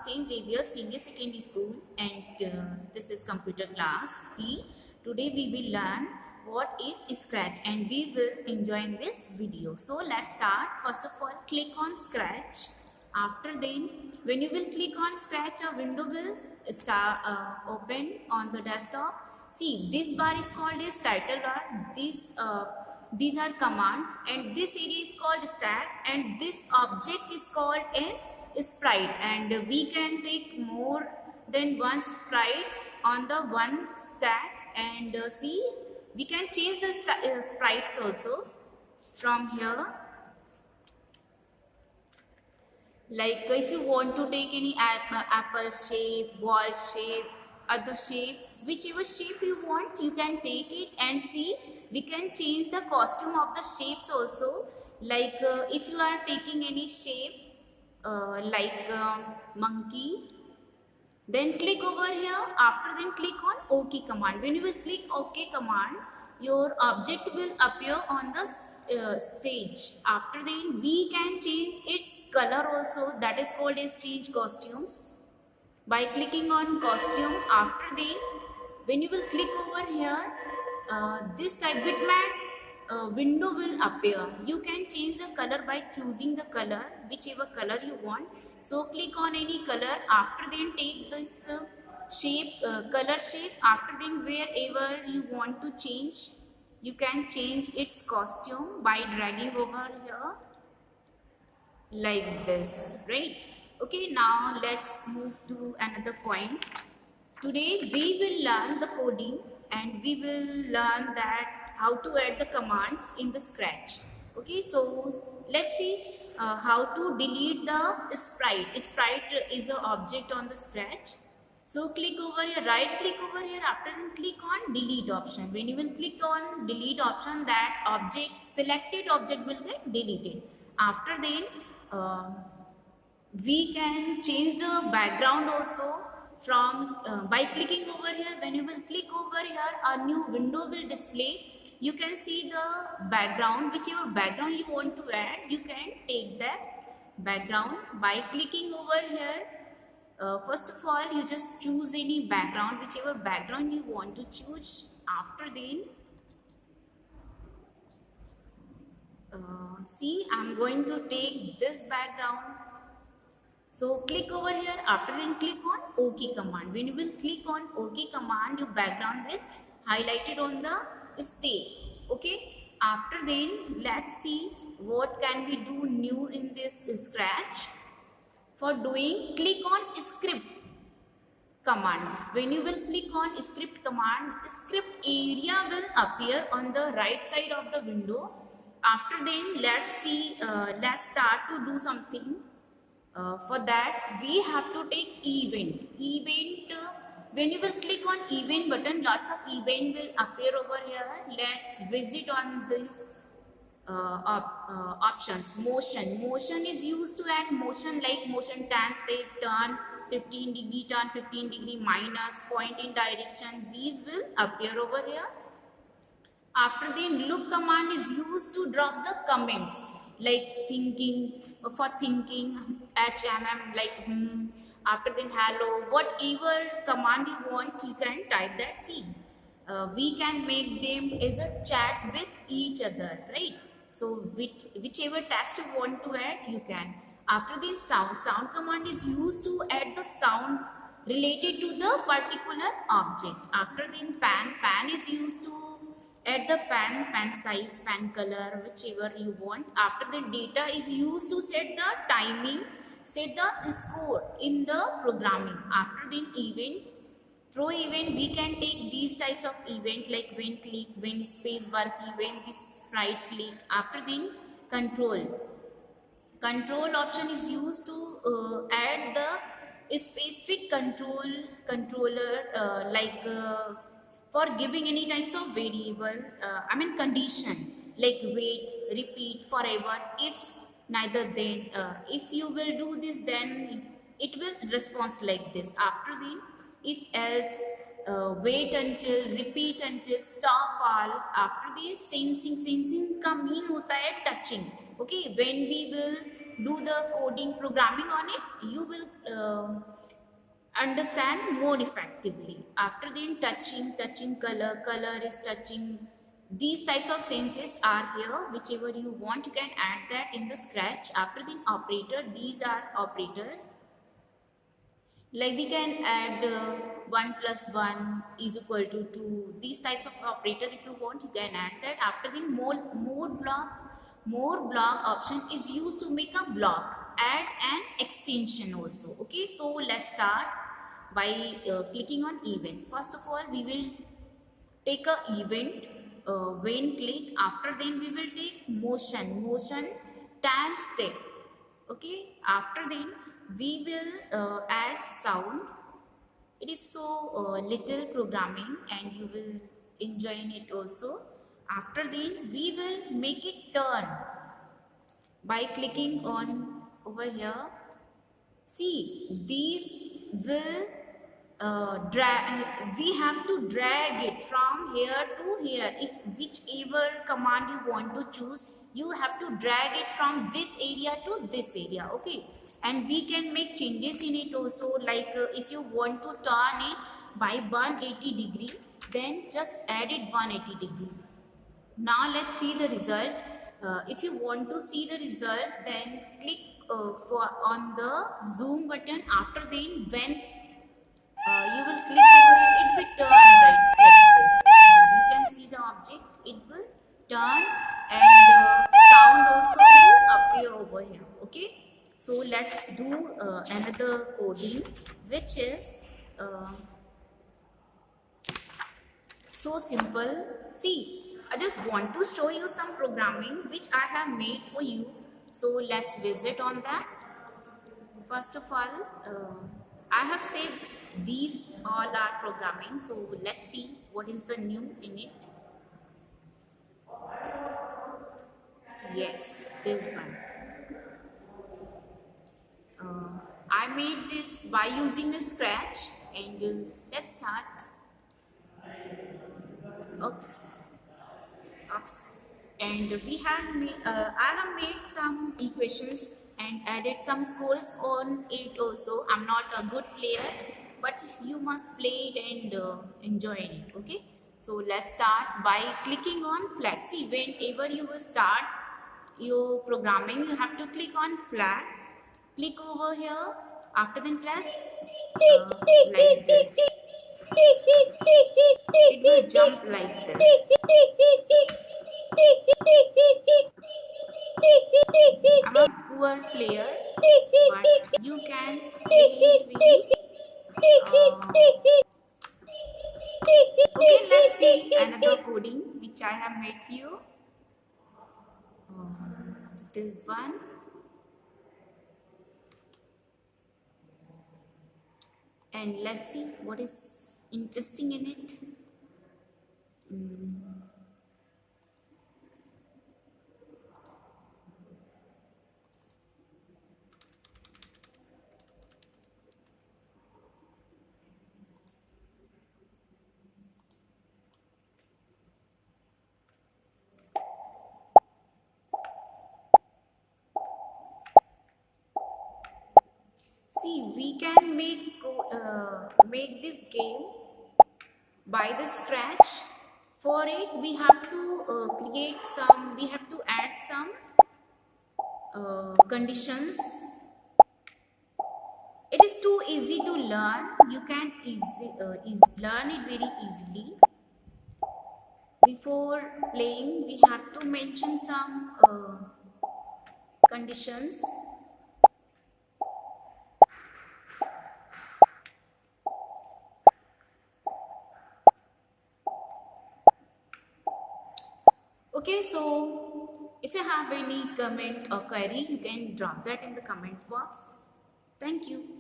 Saint Xavier Senior Secondary School, and this is computer class. See, today we will learn what is Scratch, and we will enjoy this video. So let's start. First of all, click on Scratch. After then, when you will click on Scratch, a window will start open on the desktop. See, this bar is called as title bar. These are commands, and this area is called stack, and this object is called as sprite, and we can take more than one sprite on the one stack. And see, we can change the sprites also from here. Like if you want to take any apple shape, ball shape, other shapes, whichever shape you want, you can take it. And see, we can change the costume of the shapes also. Like if you are taking any shape like monkey, then click over here. After then click on OK command. When you will click OK command, your object will appear on the stage. After then we can change its color also, that is called as change costumes by clicking on costume. After then when you will click over here, this type bitmap window will appear. You can change the color by choosing the color, whichever color you want. So click on any color. After then take this shape, color shape. After then wherever you want to change, you can change its costume by dragging over here like this, right? Okay, now let's move to another point. Today we will learn the coding, and we will learn that how to add the commands in the Scratch. Okay, so let's see how to delete the sprite. Sprite is an object on the Scratch. So click over here, right click over here, after then click on delete option. When you will click on delete option, that object, selected object will get deleted. After then we can change the background also from by clicking over here. When you will click over here, a new window will display. You can see the background, whichever background you want to add, you can take that background by clicking over here. First of all, you just choose any background, whichever background you want to choose. After then see, I'm going to take this background. So click over here. After then click on OK command. When you will click on OK command, your background will highlighted on the stage. Okay. After then let's see what can we do new in this Scratch. For doing, click on script command. When you will click on script command, script area will appear on the right side of the window. After then let's see, let's start to do something. For that we have to take event. When you will click on event button, lots of event will appear over here. Let's visit on this options. Motion is used to add motion, like motion tan, step, turn 15 degree, turn 15 degree, minus, point in direction. These will appear over here. After the look command is used to drop the comments, like thinking, for thinking, HMM, like after then hello, whatever command you want, you can type that. See, we can make them as a chat with each other, right? So whichever text you want to add, you can. After this sound command is used to add the sound related to the particular object. After then pan is used to add the pan size, pan color, whichever you want. After the data is used to set the timing, set the score in the programming. After the event, throw event, we can take these types of event, like when click, when space bar key, when this sprite click. After then control option is used to add the specific controller, like for giving any types of variable, condition, like wait, repeat, forever, if neither then, if you will do this, then it will respond like this. After the if else, wait until, repeat until, stop all. After this sensing का mean होता है touching. Okay, when we will do the coding programming on it, you will understand more effectively. After then, touching color, color is touching. These types of senses are here. Whichever you want, you can add that in the Scratch. After then, operator, these are operators. Like we can add 1 plus 1 is equal to 2. These types of operator, if you want, you can add that. After the more block option is used to make a block, add an extension also. Okay, so let's start by clicking on events. First of all, we will take a event when click. After then we will take motion tan step. Okay, after then we will add sound. It is so little programming and you will enjoy it also. After then we will make it turn by clicking on over here. See, these will drag. We have to drag it from here to here. If whichever command you want to choose, you have to drag it from this area to this area. Okay, and we can make changes in it also. Like if you want to turn it by 180 degree, then just add it 180 degree. Now let's see the result. If you want to see the result, then click on the zoom button. After then, when you will click over it, it will turn right like this. And you can see the object, it will turn, and sound also will appear over here. Okay, so let's do another coding, which is so simple. See, I just want to show you some programming which I have made for you. So let's visit on that. First of all, I have saved these all are programming. So let's see what is the new in it. Yes, this one. I made this by using a Scratch, and let's start. Oops. Oops. And we have I have made some equations and added some scores on it also. I'm not a good player, but you must play it and enjoy it. Okay, so let's start by clicking on flag. See, whenever you will start your programming, you have to click on flag. Click over here. After then press like this. It will jump like this. I'm a poor player, but you can play really. Okay, let's see another coding which I have made for you. This one. And let's see what is interesting in it. See, we can make this game by the Scratch. For it, we have to create some. We have to add some conditions. It is too easy to learn. You can learn it very easily. Before playing, we have to mention some conditions. Okay, so if you have any comment or query, you can drop that in the comments box. Thank you.